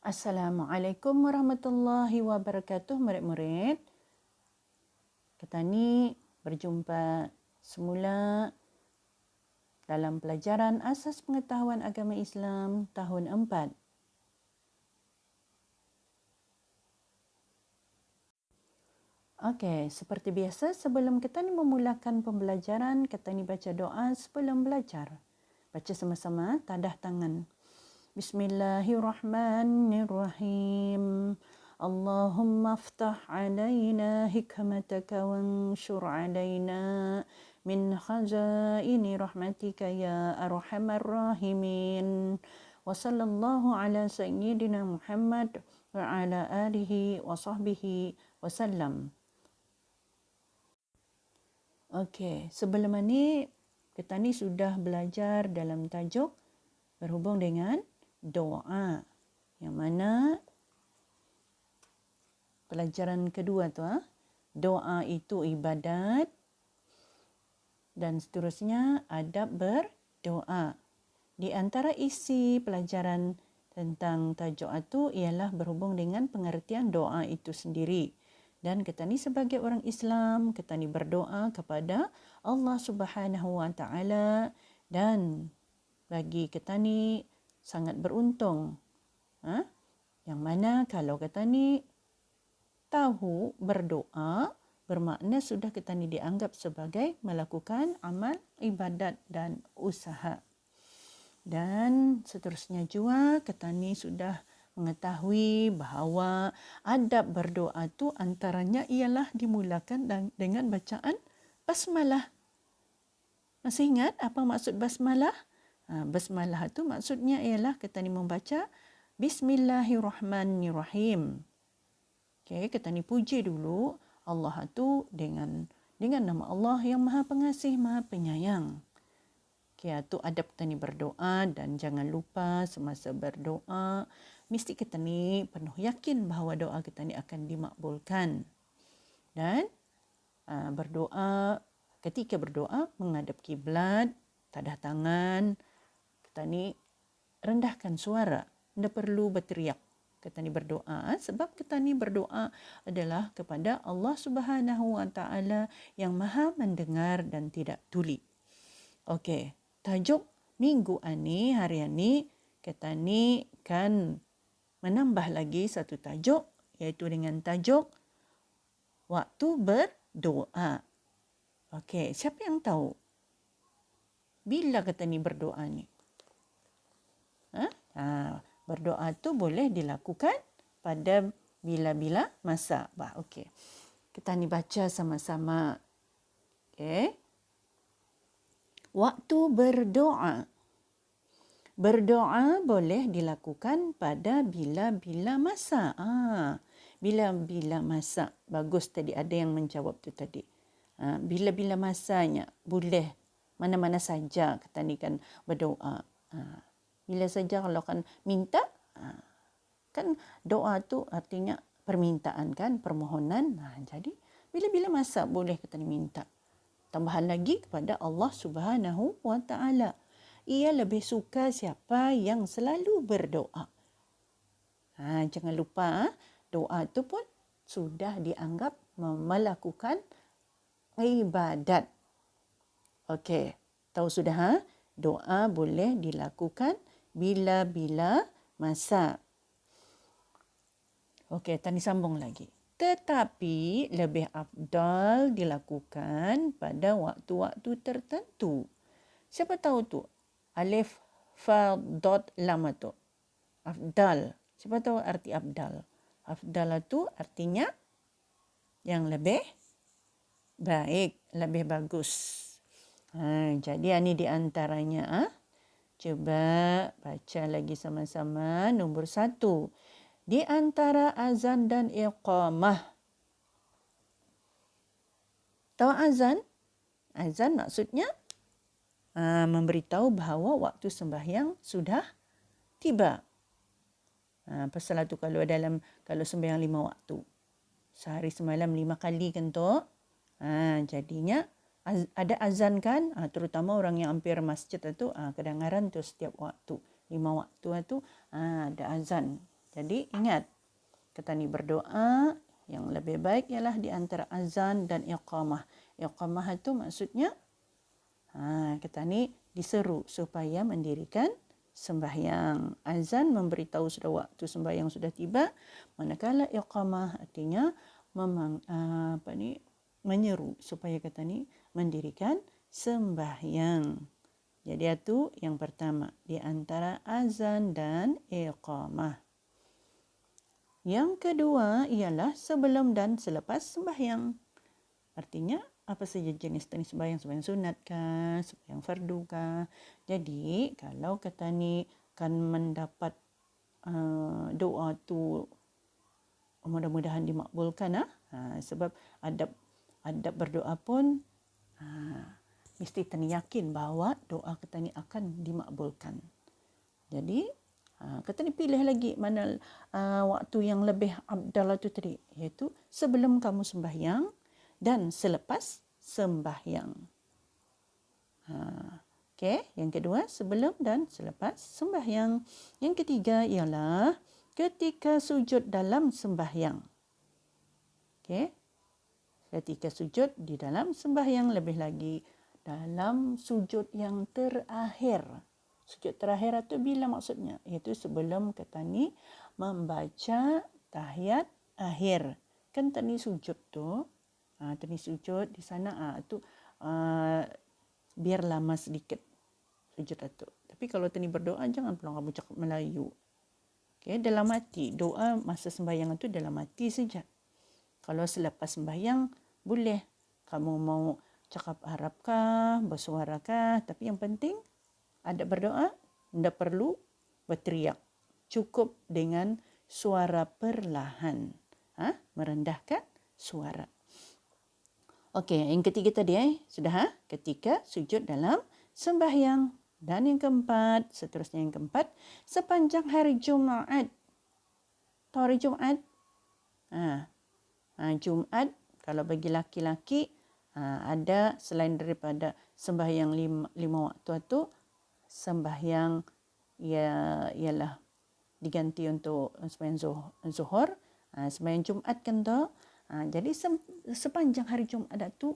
Assalamualaikum warahmatullahi wabarakatuh, murid-murid. Kita ni berjumpa semula dalam pelajaran Asas Pengetahuan Agama Islam tahun 4. Okey, seperti biasa sebelum kita ni memulakan pembelajaran, kita ni baca doa sebelum belajar. Baca sama-sama, tadah tangan. Bismillahirrahmanirrahim. Allahumma aftah alaina hikmataka wanshur alaina min khazaini rahmatika ya arhamar rahimin. Wa sallallahu ala sayyidina Muhammad wa ala alihi wa sahbihi wa sallam. Okey, sebelum ini kita ni sudah belajar dalam tajuk berhubung dengan doa. Yang mana pelajaran kedua tu, doa itu ibadat dan seterusnya adab berdoa. Di antara isi pelajaran tentang tajuk itu ialah berhubung dengan pengertian doa itu sendiri. Dan kita ni sebagai orang Islam, kita ni berdoa kepada Allah Subhanahu Wa Taala dan bagi kita ni sangat beruntung. Yang mana kalau kita ni tahu berdoa, bermakna sudah kita ni dianggap sebagai melakukan amal ibadat dan usaha. Dan seterusnya juga kita ni sudah mengetahui bahawa adab berdoa tu antaranya ialah dimulakan dengan bacaan basmalah. Masih ingat apa maksud basmalah? Basmalah itu maksudnya ialah kita ni membaca Bismillahirrahmanirrahim. Okay, kita ni puji dulu Allah tu dengan nama Allah yang Maha Pengasih, Maha Penyayang. Okay, itu adab kita ni berdoa dan jangan lupa semasa berdoa mesti kita ni penuh yakin bahawa doa kita ni akan dimakbulkan. Dan berdoa, ketika berdoa menghadap kiblat, tadah tangan, kita ni rendahkan suara, tidak perlu berteriak. Kita ni berdoa sebab kita ni berdoa adalah kepada Allah Subhanahu Wa Taala yang Maha mendengar dan tidak tuli. Okey, tajuk minggu ini, hari ini kita ni kan menambah lagi satu tajuk iaitu dengan tajuk waktu berdoa. Okey, siapa yang tahu bila kita ni berdoa ni? Berdoa tu boleh dilakukan pada bila-bila masa. Okey. Kita ni baca sama-sama. Okey. Waktu berdoa. Berdoa boleh dilakukan pada bila-bila masa. Bila-bila masa. Bagus tadi ada yang menjawab tu tadi. Bila-bila masanya boleh mana-mana saja kita ni kan berdoa. Bila saja kalau kan minta, kan doa tu artinya permintaan kan, permohonan. Jadi bila-bila masa boleh kita ni minta. Tambahan lagi kepada Allah Subhanahu Wa Taala. Ia lebih suka siapa yang selalu berdoa. Jangan lupa doa itu pun sudah dianggap melakukan ibadat. Okey, tahu sudah doa boleh dilakukan bila-bila masa. Okey, tadi sambung lagi. Tetapi lebih afdal dilakukan pada waktu-waktu tertentu. Siapa tahu tu? Alif, fa, dot, lam tu. Afdal. Siapa tahu arti afdal? Afdal itu artinya yang lebih baik, lebih bagus. Jadi ini di antaranya. Coba baca lagi sama-sama. Nombor 1. Di antara azan dan iqamah. Tahu azan? Azan maksudnya memberitahu bahawa waktu sembahyang sudah tiba. Pasal itu kalau sembahyang 5 waktu. Sehari semalam 5 kali kan tu. Jadinya ada azan kan, terutama orang yang hampir masjid itu kedengaran tu setiap waktu. 5 waktu itu ada azan. Jadi ingat, kita ni berdoa yang lebih baik ialah di antara azan dan iqamah. Iqamah itu maksudnya kita ni diseru supaya mendirikan sembahyang. Azan memberitahu sudah waktu sembahyang sudah tiba, manakala iqamah artinya menyeru supaya kita ni mendirikan sembahyang. Jadi itu yang pertama di antara azan dan iqamah. Yang kedua ialah sebelum dan selepas sembahyang. Artinya apa saja jenis sembahyang, sembahyang sunat kah, sembahyang fardu kah. Jadi kalau kita ni kan mendapat doa tu mudah-mudahan dimakbulkan sebab adab berdoa pun mesti kita ni yakin bahawa doa kita ni akan dimakbulkan. Jadi kita ni pilih lagi mana waktu yang lebih afdal itu tadi, iaitu sebelum kamu sembahyang dan selepas sembahyang. Okey, yang kedua sebelum dan selepas sembahyang. Yang ketiga ialah ketika sujud dalam sembahyang. Okey. Ketika sujud di dalam sembahyang, lebih lagi dalam sujud yang terakhir. Sujud terakhir itu bila maksudnya? Iaitu sebelum kita ni membaca tahiyat akhir. Kan tadi sujud tu, tadi sujud di sana tu biar lama sedikit sujud itu. Tapi kalau tadi berdoa jangan pula kamu cakap Melayu. Okay, dalam hati. Doa masa sembahyang itu dalam hati saja. Kalau selepas sembahyang boleh. Kamu mau cakap Arab kah, bersuara kah, tapi yang penting ada berdoa, tidak perlu berteriak. Cukup dengan suara perlahan. Merendahkan suara. Okey, yang ketiga tadi sudah ketika sujud dalam sembahyang. Dan yang keempat, seterusnya yang keempat, sepanjang hari Jumaat. Tahu hari Jumaat? Jumaat, kalau bagi laki-laki, ada selain daripada sembahyang lima waktu itu, sembahyang ialah diganti untuk sembahyang zuhur, sembahyang Jumaat kan tu. Jadi sepanjang hari Jumaat itu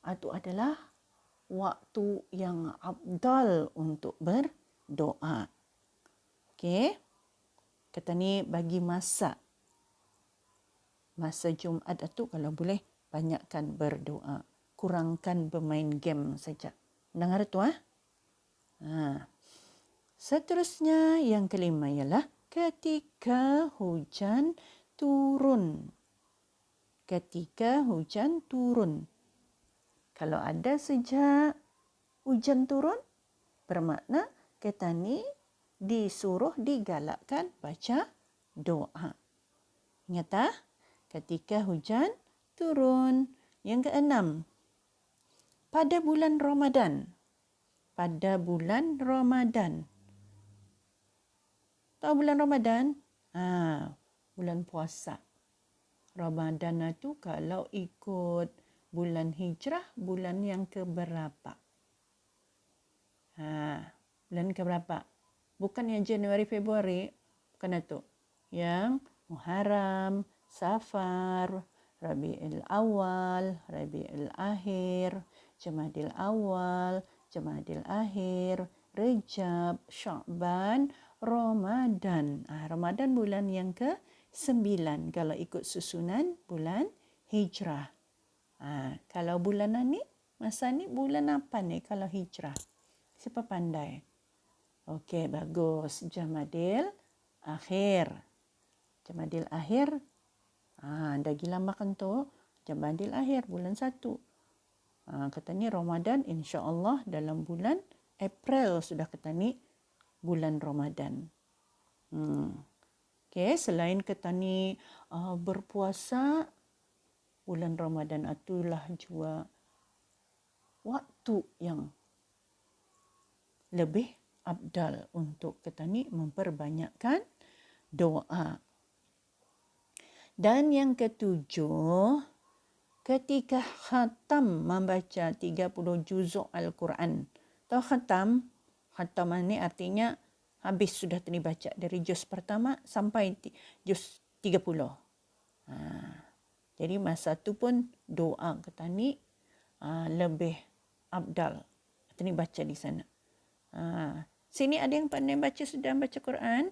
adalah waktu yang afdal untuk berdoa. Okey. Kita ni bagi masa Jumaat itu kalau boleh banyakkan berdoa. Kurangkan bermain game saja. Dengar tu Seterusnya yang kelima ialah ketika hujan turun. Ketika hujan turun. Kalau ada sejak hujan turun, bermakna kita ni disuruh digalakkan baca doa. Ingat ketika hujan turun. Yang keenam, pada bulan Ramadan. Pada bulan Ramadan. Tahu bulan Ramadan? Bulan puasa. Ramadan itu kalau ikut bulan hijrah, bulan yang keberapa? Bulan keberapa? Bukan yang Januari, Februari. Bukan itu. Yang Muharram, Safar, Rabiul Awal, Rabiul Akhir, Jamadil Awal, Jamadil Akhir, Rejab, Sya'ban, Ramadan. Ramadan bulan yang ke-9 kalau ikut susunan bulan hijrah. Kalau bulan ni, masa ni bulan apa ni kalau hijrah? Siapa pandai? Okey, bagus. Jamadil Akhir. Jamadil Akhir. Dah gila makan tu. Jamadil Akhir, bulan 1. Kata ni Ramadan, insya-Allah dalam bulan April sudah kata ni bulan Ramadan. Okey, selain kata ni berpuasa, bulan Ramadan itulah juga waktu yang lebih afdal untuk kita ni memperbanyakkan doa. Dan yang ketujuh, ketika khatam membaca 30 juzuk Al-Quran. Tahu khatam? Khatam ni artinya habis sudah Tani baca dari juz pertama sampai juz 30. Jadi masa tu pun doa ke Tani lebih abdal. Tani baca di sana. Sini ada yang pandai baca, sudah baca Quran?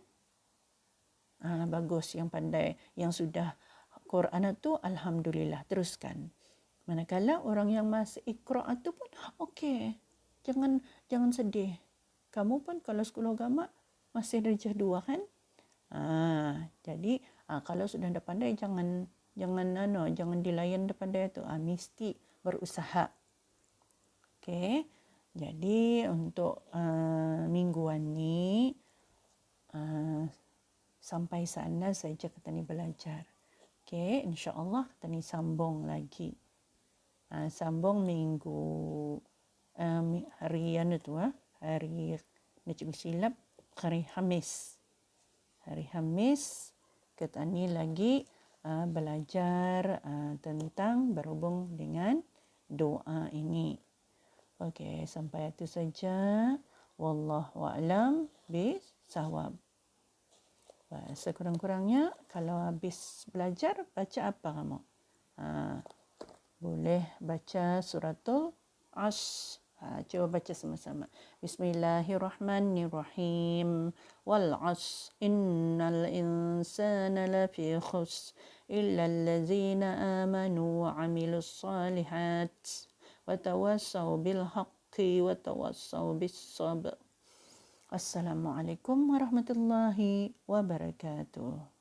Bagus yang pandai, yang sudah Quran tu alhamdulillah, teruskan. Manakala orang yang masih Iqra tu pun okey. Jangan sedih. Kamu pun kalau sekolah agama masih darjah 2 kan? Jadi kalau sudah dah pandai jangan dilayan dah pandai tu. Mesti berusaha. Okey. Jadi untuk mingguan ni sampai sana saja kita ni belajar. Okey, insya-Allah kita ni sambung lagi. Sambung minggu hari tu hari nak cikgu silap hari Khamis. Hari Khamis kita ni lagi belajar tentang berhubung dengan doa ini. Okey, sampai itu saja. Wallahu a'lam bissawab. Sekurang-kurangnya kalau habis belajar baca apa kamu? Boleh baca suratul Asr. Coba baca sama-sama. Bismillahirrahmanirrahim. Wal 'asr innal insana lafi khusr illa allazina amanu wa 'amilus solihat wa tawassaw bil haqqi wa tawassaw bis sabr. Assalamualaikum warahmatullahi wabarakatuh.